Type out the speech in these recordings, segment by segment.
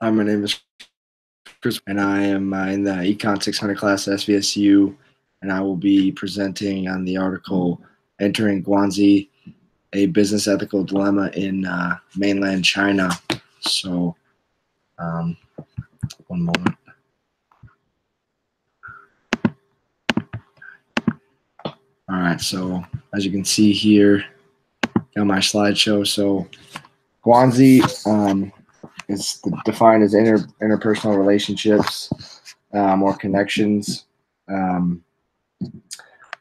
Hi, my name is Chris, and I am in the Econ 600 class at SVSU, and I will be presenting on the article Entering Guangxi, a Business Ethical Dilemma in Mainland China. So, um, one moment. All right, so as you can see here, got my slideshow. So, Guangxi is defined as interpersonal relationships or connections.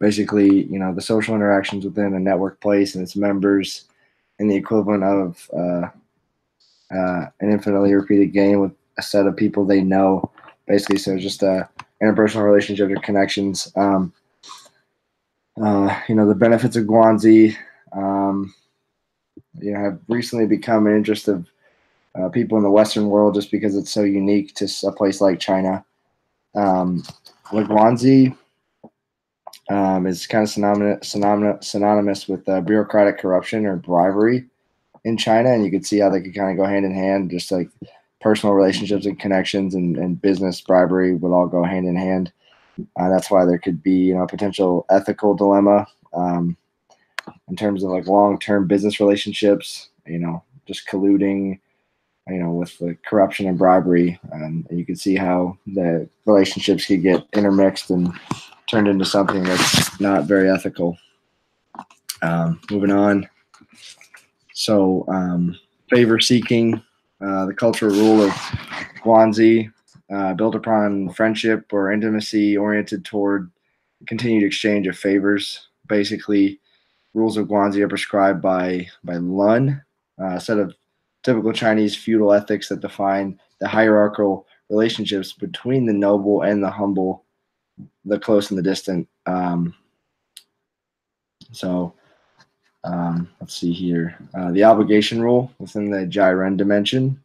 Basically, the social interactions within a network place and its members, and the equivalent of an infinitely repeated game with a set of people they know. Basically, so just interpersonal relationships or connections. The benefits of Guanzi, have recently become an interest of people in the Western world just because it's so unique to a place like China. Like Guanzi is kind of synonymous with bureaucratic corruption or bribery in China, and you could see how they could kind of go hand in hand, just like personal relationships and connections and business bribery would all go hand in hand. That's why there could be, a potential ethical dilemma in terms of like long-term business relationships, just colluding, with the corruption and bribery. And you can see how the relationships could get intermixed and turned into something that's not very ethical. Moving on. So, favor seeking, the cultural rule of Guanzi, built upon friendship or intimacy oriented toward continued exchange of favors. Basically, rules of Guanzi are prescribed by Lun, a set of typical Chinese feudal ethics that define the hierarchical relationships between the noble and the humble, the close and the distant. Let's see here. The obligation rule within the Jiren dimension.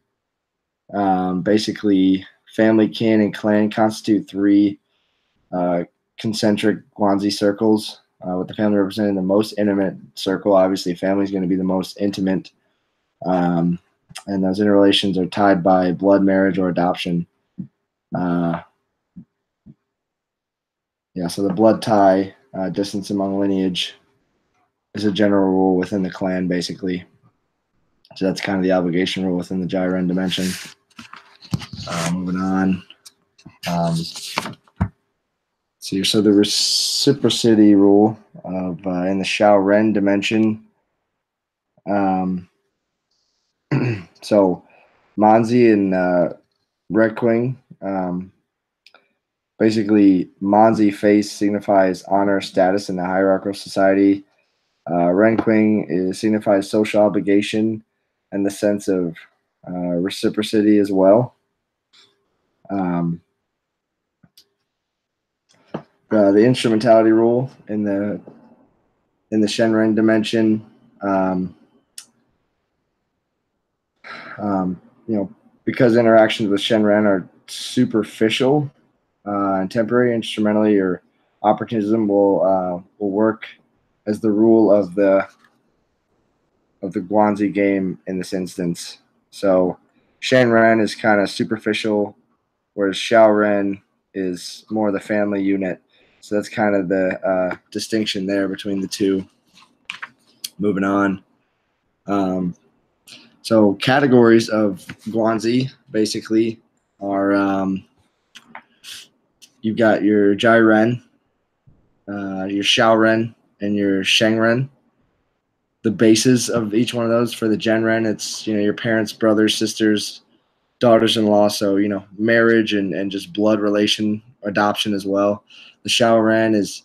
Basically, family, kin, and clan constitute three concentric Guanzi circles, with the family representing the most intimate circle. Obviously, family is going to be the most intimate. And those interrelations are tied by blood marriage or adoption. So the blood tie, distance among lineage, is a general rule within the clan, basically. So that's kind of the obligation rule within the Jiren dimension. Moving on. So the reciprocity rule of in the Xiao-Ren dimension. So Manzi and Requing. Basically, Manzi face signifies honor, status in the hierarchical society. Renqing signifies social obligation and the sense of reciprocity as well. The instrumentality rule in the Shenren dimension. Because interactions with Shenren are superficial and temporary, instrumentality or opportunism will work as the rule of the Guanzi game in this instance. So Shenren is kind of superficial, whereas Xiaoren is more the family unit. So that's kind of the distinction there between the two. Moving on. So categories of Guanzi basically are you've got your Jiren, your Xiaoren, and your Shengren. The basis of each one of those for the Genren, it's your parents, brothers, sisters, daughters-in-law, so marriage and just blood relation, adoption as well. The Xiaoren is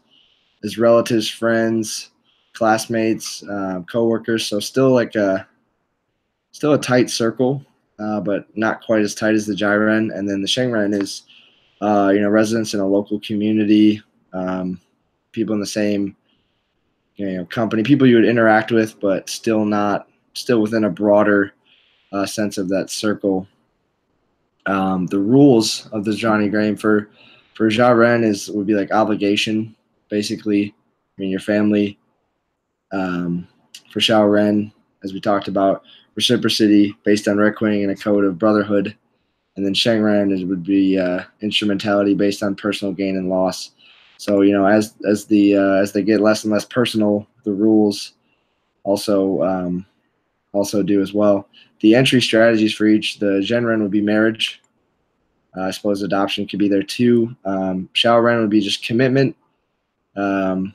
relatives, friends, classmates, co-workers, so still a tight circle, but not quite as tight as the Jiren. And then the Shengren is residents in a local community, people in the same company, people you would interact with, but still within a broader sense of that circle. The rules of the Johnny Graham for Jiren would be like obligation, basically. Your family. For Xiaoren, as we talked about, reciprocity based on Requing and a code of brotherhood. and then Shengren would be instrumentality based on personal gain and loss. So as they get less and less personal, the rules also do as well. The entry strategies for each, the Zhenren would be marriage. I suppose adoption could be there too. Shaoren would be just commitment, kind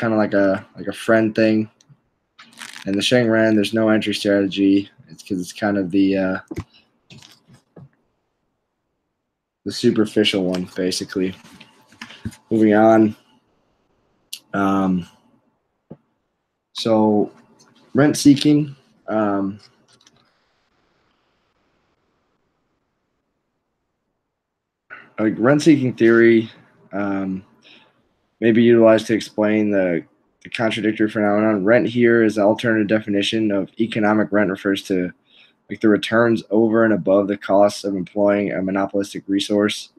of like a friend thing. And the Shengren, there's no entry strategy. It's because it's kind of the superficial one, basically. Moving on. So rent seeking. Like rent-seeking theory may be utilized to explain the contradictory phenomenon. Rent here is an alternative definition of economic rent, refers to like the returns over and above the costs of employing a monopolistic resource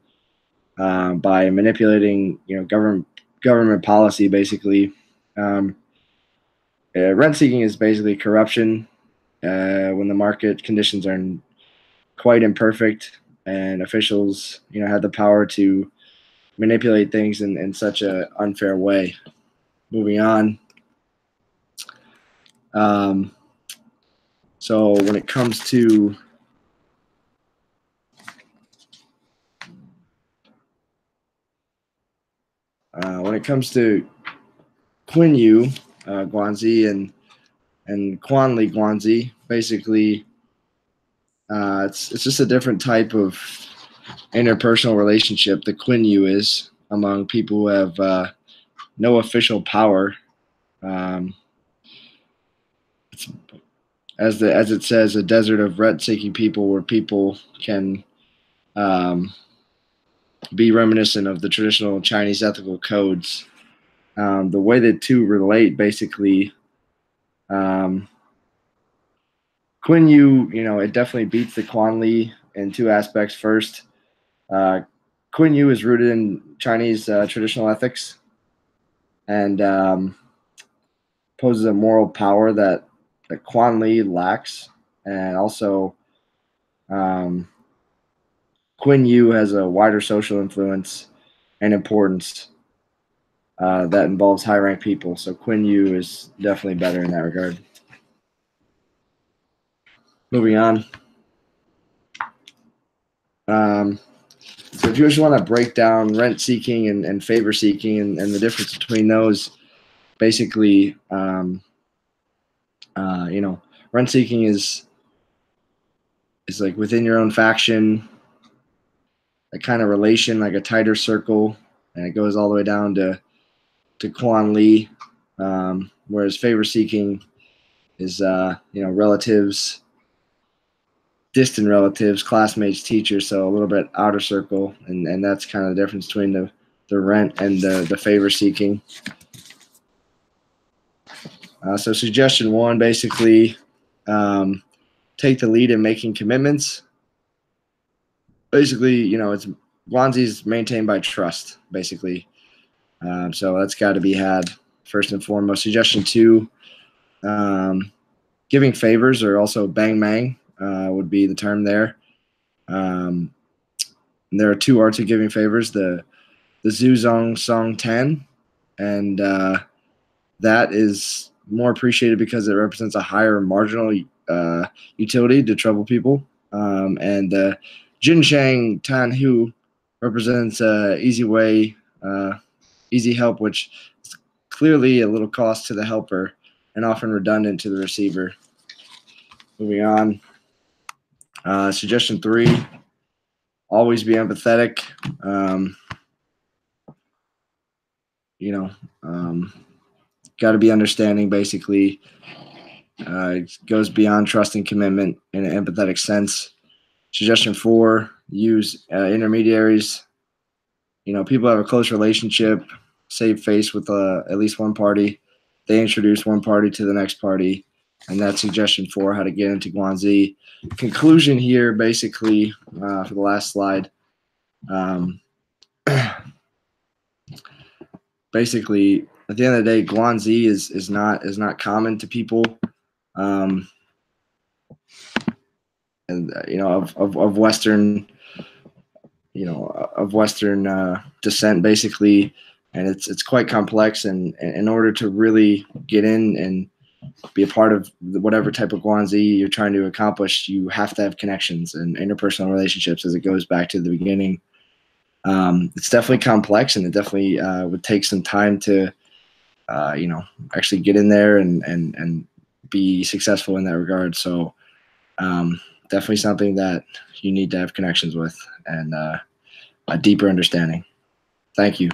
by manipulating government policy, basically. Rent-seeking is basically corruption when the market conditions are quite imperfect and officials have the power to manipulate things in such an unfair way. Moving on. So when it comes to Quinyu Guanzi and Quanli Guanzi, basically it's just a different type of interpersonal relationship. The Quinyu is among people who have no official power. As it says, a desert of rent-seeking people, where people can be reminiscent of the traditional Chinese ethical codes. The way the two relate, basically, Quinyu, it definitely beats the Quanli in two aspects. First, Quinyu is rooted in Chinese traditional ethics and poses a moral power that Quanli lacks, and also Quinyu has a wider social influence and importance that involves high-ranked people. So Quinyu is definitely better in that regard. Moving on. So if you just want to break down rent-seeking and favor-seeking and the difference between those, basically, rent-seeking is like within your own faction, a kind of relation, like a tighter circle, and it goes all the way down to Quan Li, whereas favor-seeking is relatives, distant relatives, classmates, teachers, so a little bit outer circle, and that's kind of the difference between the rent and the favor-seeking. So suggestion one, basically, take the lead in making commitments. Basically, it's Guanzi's maintained by trust, basically. So that's got to be had first and foremost. Suggestion two, giving favors, or also bang mang would be the term there. There are two arts of giving favors, the Zuzong Song Ten, and that is more appreciated because it represents a higher marginal utility to trouble people. And the Jinshang Tan Hu represents easy way, easy help, which is clearly a little cost to the helper and often redundant to the receiver. Moving on. Suggestion three, always be empathetic. Got to be understanding, basically. It goes beyond trust and commitment in an empathetic sense. Suggestion four, use intermediaries. People have a close relationship, save face with at least one party. They introduce one party to the next party, and that's suggestion four, how to get into Guanzi. Conclusion here, basically, for the last slide. Basically, at the end of the day, Guanzi is not common to people, and of Western, of Western descent, basically, and it's quite complex. And in order to really get in and be a part of whatever type of Guanzi you're trying to accomplish, you have to have connections and interpersonal relationships. As it goes back to the beginning, it's definitely complex, and it definitely would take some time to, actually get in there and be successful in that regard. So definitely something that you need to have connections with and a deeper understanding. Thank you.